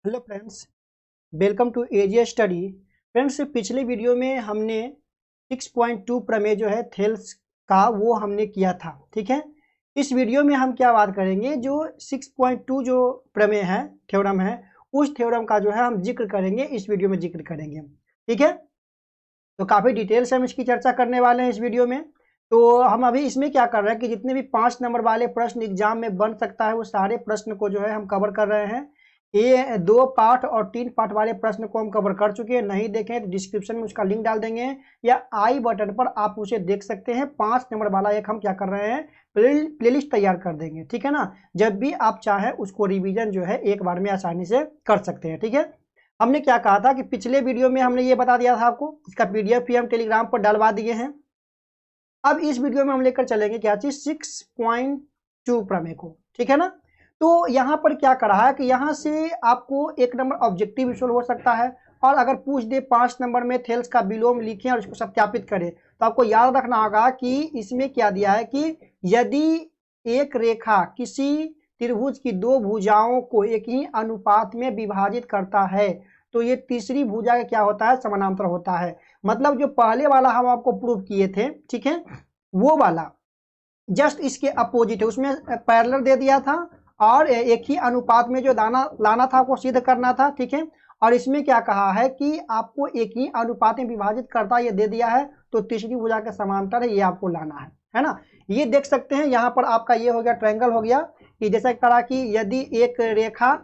Hello friends, welcome to AGS study. Friends, पिछले video में हमने 6.2 प्रमेय जो है थेल्स का वो हमने किया था। ठीक है, इस वीडियो में हम क्या बात करेंगे, जो 6.2 जो प्रमेय है, थ्योरम है, उस थ्योरम का जो है हम जिक्र करेंगे, इस वीडियो में जिक्र करेंगे। ठीक है, तो काफ़ी डिटेल से हम इसकी चर्चा करने वाले हैं इस वीडियो में। तो हम अभी इसमें क्या कर रहे हैं कि जितने भी 5 नंबर वाले प्रश्न एग्जाम में बन सकता है वो सारे प्रश्न को जो है हम कवर कर रहे हैं। ये 2 पार्ट और 3 पार्ट वाले प्रश्न को हम कवर कर चुके हैं। नहीं देखें तो डिस्क्रिप्शन में उसका लिंक डाल देंगे या आई बटन पर आप उसे देख सकते हैं। 5 नंबर वाला एक हम क्या कर रहे हैं, प्लेलिस्ट तैयार कर देंगे। ठीक है ना, जब भी आप चाहें उसको रिवीजन जो है एक बार में आसानी से कर सकते हैं। ठीक है, हमने क्या कहा था कि पिछले वीडियो में हमने ये बता दिया था आपको, इसका पीडीएफ भी हम टेलीग्राम पर डलवा दिए हैं। अब इस वीडियो में हम लेकर चलेंगे क्या चीज, 6.2 प्रमेय को। ठीक है ना, तो यहाँ पर क्या करा है कि यहाँ से आपको 1 नंबर ऑब्जेक्टिव विजुअल हो सकता है, और अगर पूछ दे 5 नंबर में थेल्स का विलोम लिखें और इसको सत्यापित करें, तो आपको याद रखना होगा कि इसमें क्या दिया है कि यदि एक रेखा किसी त्रिभुज की 2 भुजाओं को एक ही अनुपात में विभाजित करता है तो ये तीसरी भुजा का क्या होता है, समानांतर होता है। मतलब जो पहले वाला हम आपको प्रूव किए थे, ठीक है, वो वाला जस्ट इसके अपोजिट है। उसमें पैरेलल दे दिया था और एक ही अनुपात में जो लाना था वो सिद्ध करना था। ठीक है, और इसमें क्या कहा है कि आपको एक ही अनुपात में विभाजित करता ये दे दिया है, तो तीसरी भुजा के समांतर है, ये आपको लाना है ना। ये देख सकते हैं यहाँ पर आपका ये हो गया, ट्रायंगल हो गया, कि जैसा कहा कि यदि एक रेखा,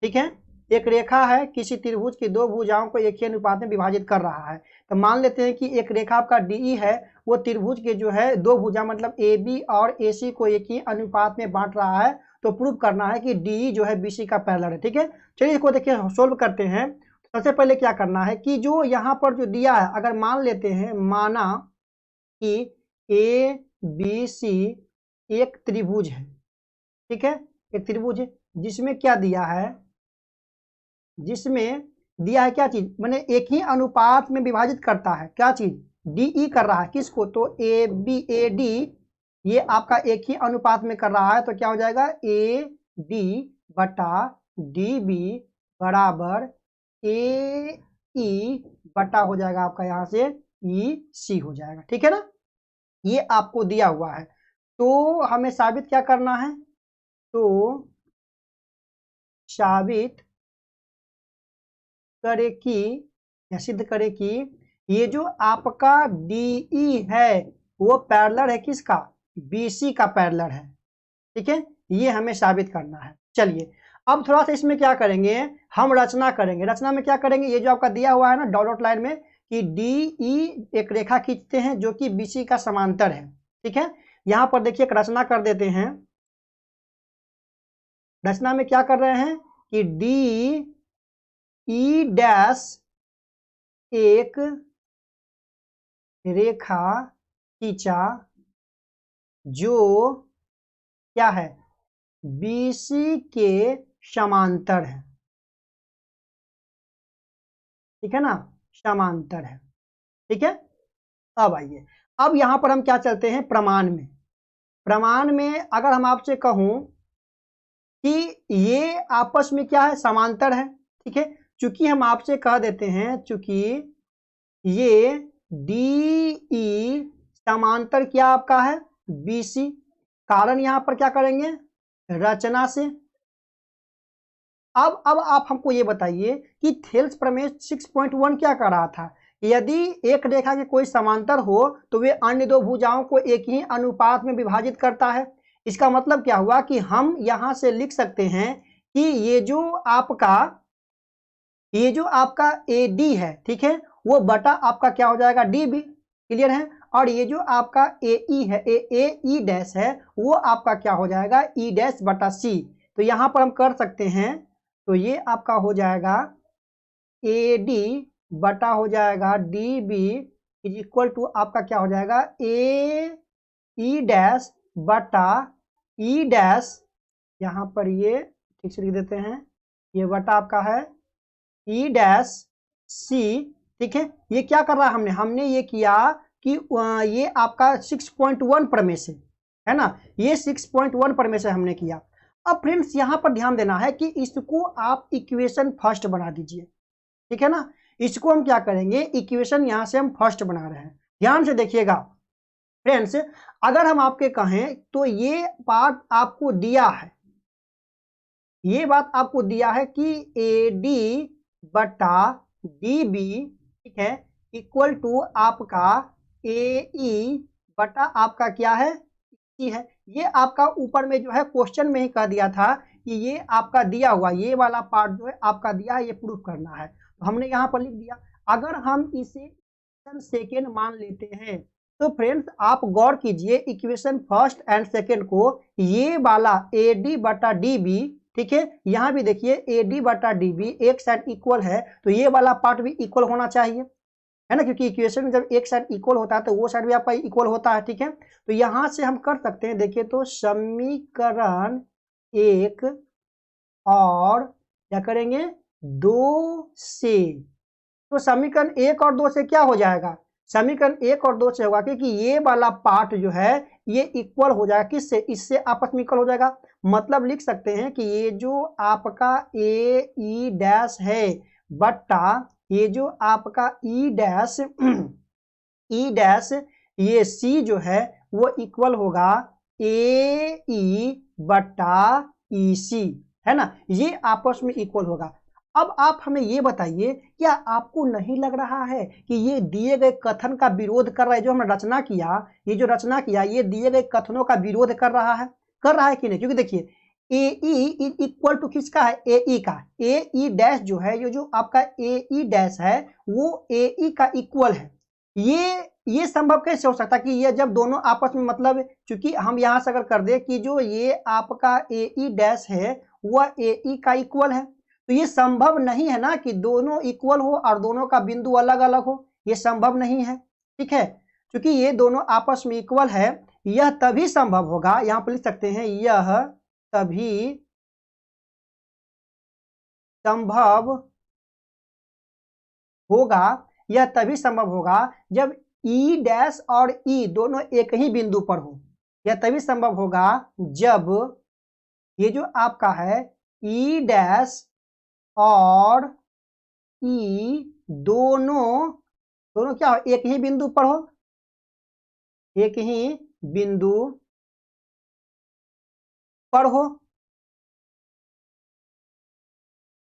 ठीक है, एक रेखा है किसी त्रिभुज की 2 भुजाओं को एक ही अनुपात में विभाजित कर रहा है, तो मान लेते हैं कि एक रेखा आपका डीई है, वो त्रिभुज के जो है 2 भुजा मतलब ए बी और ए सी को एक ही अनुपात में बांट रहा है। तो प्रूव करना है कि डी जो है बीसी का पैरेलल है। ठीक है, चलिए इसको देखिए सोल्व करते हैं। सबसे पहले क्या करना है कि जो यहाँ पर जो दिया है, अगर मान लेते हैं, माना कि ए बी सी एक त्रिभुज है। ठीक है, एक त्रिभुज है जिसमें क्या दिया है, जिसमें दिया है क्या चीज, मैंने एक ही अनुपात में विभाजित करता है, क्या चीज, डीई कर रहा है किसको, तो ए बी ए डी ये आपका एक ही अनुपात में कर रहा है, तो क्या हो जाएगा, ए डी बटा डी बी बराबर ए ई बटा हो जाएगा आपका यहाँ से ई सी हो जाएगा। ठीक है ना, ये आपको दिया हुआ है। तो हमें साबित क्या करना है, तो साबित करे कि, या सिद्ध करे कि ये जो आपका डीई है वो पैरेलल है किसका, बीसी का पैरेलल है। ठीक है, ये हमें साबित करना है। चलिए अब थोड़ा सा इसमें क्या करेंगे, हम रचना करेंगे। रचना में क्या करेंगे, ये जो आपका दिया हुआ है ना डॉट डॉट लाइन में, कि डीई एक रेखा खींचते हैं जो कि बीसी का समांतर है। ठीक है, यहाँ पर देखिए एक रचना कर देते हैं। रचना में क्या कर रहे हैं कि डी ई डैश एक रेखा खींचा जो क्या है, बीसी के समांतर है। ठीक है ना, समांतर है। ठीक है, अब आइए, अब यहां पर हम क्या चलते हैं, प्रमाण में। प्रमाण में अगर हम आपसे कहूं कि ये आपस में क्या है, समांतर है। ठीक है, चूंकि हम आपसे कह देते हैं, चूंकि ये डीई समांतर क्या आपका है, बीसी, कारण यहां पर क्या करेंगे, रचना से। अब आप हमको ये बताइए कि थेल्स प्रमेय 6.1 क्या कर रहा था, यदि एक रेखा के कोई समांतर हो तो वे अन्य 2 भुजाओं को एक ही अनुपात में विभाजित करता है। इसका मतलब क्या हुआ कि हम यहां से लिख सकते हैं कि ये जो आपका ए डी है, ठीक है, वो बटा आपका क्या हो जाएगा, डी बी। क्लियर है, और ये जो आपका ए ई है, ए ई डैश है, वो आपका क्या हो जाएगा, ई डैश बटा सी। तो यहां पर हम कर सकते हैं, तो ये आपका हो जाएगा ए डी बटा हो जाएगा D B is equal to आपका क्या हो जाएगा, ए ई डैश बटा ई डैश, यहाँ पर ये ठीक से लिख देते हैं, ये बटा आपका है ई डैश सी। ठीक है, ये क्या कर रहा है, हमने ये किया कि ये आपका 6.1 प्रमेय से है ना, ये 6.1 प्रमेय से हमने किया। अब फ्रेंड्स यहाँ पर ध्यान देना है कि इसको आप इक्वेशन फर्स्ट बना दीजिए, ठीक है ना। इसको हम क्या करेंगे, इक्वेशन यहाँ से हम फर्स्ट बना रहे हैं। ध्यान से देखिएगा फ्रेंड्स, अगर हम आपके कहें तो ये पार्ट आपको दिया है, ये बात आपको दिया है कि AD बटा DB, ठीक है, इक्वल टू आपका AE बटा आपका क्या है, है। ये आपका ऊपर में जो है क्वेश्चन में ही कह दिया था कि ये आपका दिया हुआ, ये वाला पार्ट जो है आपका दिया है, ये प्रूफ करना है, तो हमने यहाँ पर लिख दिया। अगर हम इसे सेकेंड मान लेते हैं तो फ्रेंड्स आप गौर कीजिए इक्वेशन फर्स्ट एंड सेकेंड को, ये वाला AD बटा DB, ठीक है, यहाँ भी देखिए AD बटा DB एक साइड इक्वल है, तो ये वाला पार्ट भी इक्वल होना चाहिए, है ना, क्योंकि इक्वेशन में जब एक साइड इक्वल होता है तो वो साइड भी आपका इक्वल होता है, ठीक है। तो यहां से हम कर सकते हैं, देखिए तो समीकरण 1 और क्या करेंगे 2 से, तो समीकरण 1 और 2 से क्या हो जाएगा, समीकरण 1 और 2 से होगा क्योंकि ये वाला पार्ट जो है ये इक्वल हो जाएगा किससे, इससे आपस में इक्वल हो जाएगा। मतलब लिख सकते हैं कि ये जो आपका AE डैश है बटा ये जो आपका E डैश ये C जो है वो इक्वल होगा AE बटा EC, है ना, ये आपस में इक्वल होगा। अब आप हमें ये बताइए, क्या आपको नहीं लग रहा है कि ये दिए गए कथन का विरोध कर रहा है, जो हमने रचना किया, ये जो रचना किया ये दिए गए कथनों का विरोध कर रहा है कि नहीं, क्योंकि देखिए AE इक्वल टू किसका है, AE का, AE डैश जो है, ये जो आपका AE डैश है वो AE का इक्वल है। ये संभव कैसे हो सकता है कि ये जब दोनों आपस में, मतलब चूंकि हम यहाँ से अगर कर दे कि जो ये आपका AE डैश है वह AE का इक्वल है, तो ये संभव नहीं है ना कि दोनों इक्वल हो और दोनों का बिंदु अलग अलग हो, ये संभव नहीं है, ठीक है। क्योंकि ये दोनों आपस में इक्वल है, यह तभी संभव होगा, यहाँ पर लिख सकते हैं यह तभी संभव होगा, यह तभी संभव होगा जब E डैश और E दोनों एक ही बिंदु पर हो। यह तभी संभव होगा जब ये जो आपका है E डैश और E दोनों क्या हो, एक ही बिंदु पर हो, एक ही बिंदु पर हो।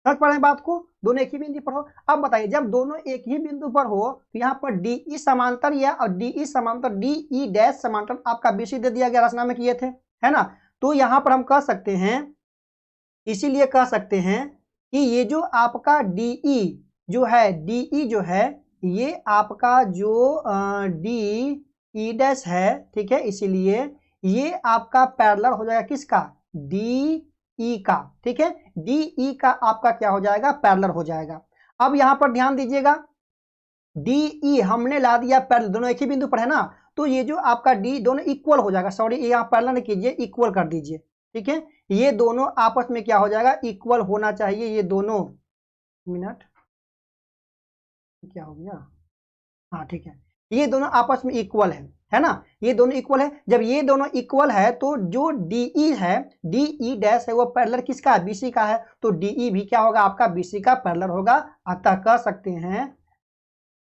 समझ पा रहे हैं बात को, दोनों एक ही बिंदु पर हो। अब बताइए जब दोनों एक ही बिंदु पर हो तो यहाँ पर DE समांतर या और DE समांतर DE डैश समांतर आपका BC दे दिया गया, रचना में किए थे, है ना। तो यहाँ पर हम कह सकते हैं, इसीलिए कह सकते हैं कि ये जो आपका DE जो है ये आपका जो DE डैश है, ठीक है, इसीलिए ये आपका पैरेलल हो जाएगा किसका, DE का, ठीक है, DE का आपका क्या हो जाएगा, पैरेलल हो जाएगा। अब यहाँ पर ध्यान दीजिएगा, DE हमने ला दिया पैरेलल, दोनों एक ही बिंदु पर है ना, तो ये जो आपका D दोनों इक्वल हो जाएगा, सॉरी यहाँ पैरेलल नहीं कीजिए, इक्वल कर दीजिए, ठीक है, ये दोनों आपस में क्या हो जाएगा, इक्वल होना चाहिए, ये दोनों, मिनट क्या हो गया, हाँ ठीक है, ये दोनों आपस में इक्वल है ना, ये दोनों इक्वल है। जब ये दोनों इक्वल है तो जो DE है, DE डैश है वो पैरेलल किसका है, BC का है, तो DE भी क्या होगा, आपका BC का पैरेलल होगा। अतः कह सकते हैं,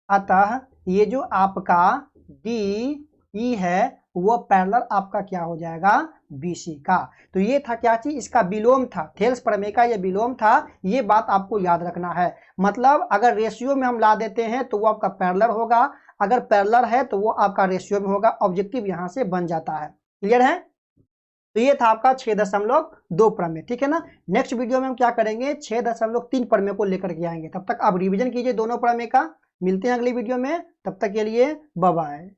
अतः ये जो आपका DE है वो पैरेलल आपका क्या हो जाएगा, BC का। तो ये था क्या चीज, इसका विलोम था, थेल्स प्रमेय का ये विलोम था, ये बात आपको याद रखना है। मतलब अगर रेशियो में हम ला देते हैं तो वो आपका पैरेलल होगा, अगर पैरेलल है तो वो आपका रेशियो में होगा, ऑब्जेक्टिव यहां से बन जाता है। क्लियर है, तो ये था आपका 6.2 प्रमेय, ठीक है ना। नेक्स्ट वीडियो में हम क्या करेंगे, 6.3 प्रमेय को लेकर के आएंगे। तब तक आप रिवीजन कीजिए दोनों प्रमेय का। मिलते हैं अगली वीडियो में, तब तक के लिए बाय बाय।